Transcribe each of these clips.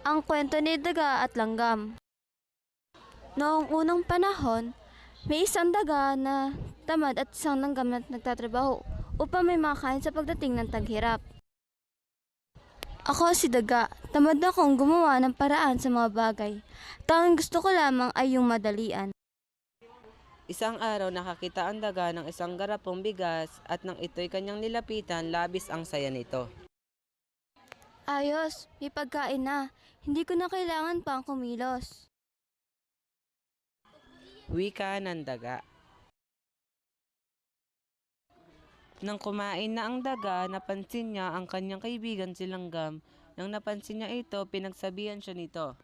Ang kwento ni Daga at Langgam. Noong unang panahon, may isang daga na tamad at isang langgam na nagtatrabaho upang may makain sa pagdating ng taghirap. Ako si Daga, tamad akong gumawa ng paraan sa mga bagay. Tanging gusto ko lamang ay yung madalian. Isang araw nakakita ang daga ng isang garapong bigas at nang ito'y kanyang nilapitan, labis ang saya nito. Ayos, may pagkain na. Hindi ko na kailangan pang kumilos. Wika ng daga. Nang kumain na ang daga, napansin niya ang kanyang kaibigan si Langgam. Nang napansin niya ito, pinagsabihan siya nito.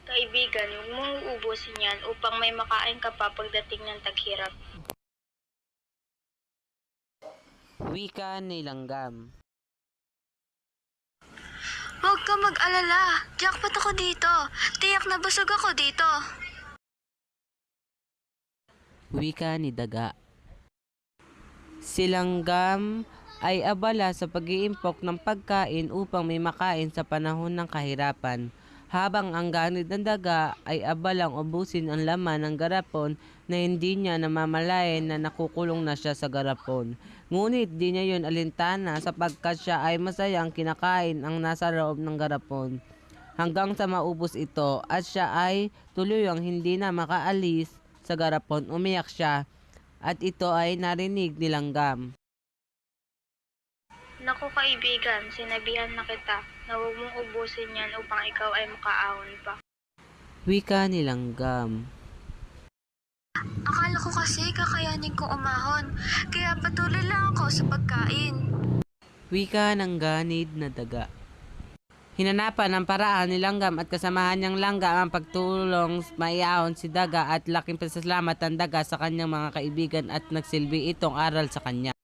Kaibigan, huwag mong uubusin yan upang may makain ka pa pagdating ng taghirap. Wika ni Langgam. Huwag ka mag-alala. Jackpot ako dito. Tiyak na busog ako dito. Wika ni daga. Si Langgam ay abala sa pag-iimpok ng pagkain upang may makain sa panahon ng kahirapan, habang ang ganid ng daga ay abalang ubusin ang laman ng garapon na hindi niya namamalayan na nakukulong na siya sa garapon. Ngunit di niya yun alintana sapagkat siya ay masayang kinakain ang nasa loob ng garapon. Hanggang sa maubos ito at siya ay tuluyang hindi na makaalis sa garapon, umiyak siya at ito ay narinig ni Langgam. Naku kaibigan, sinabihan na kita na huwag mong ubusin yan upang ikaw ay makaahon pa. Wika ni Langgam. Akala ko kasi kakayanin kong umahon. Kaya patuloy lang ako sa pagkain. Wika ng ganid na daga. Hinanapan ang paraan ni Langgam at kasamahan niyang Langgam ang pagtulong maiahon si daga at laking pasasalamat ang daga sa kanyang mga kaibigan at nagsilbi itong aral sa kanya.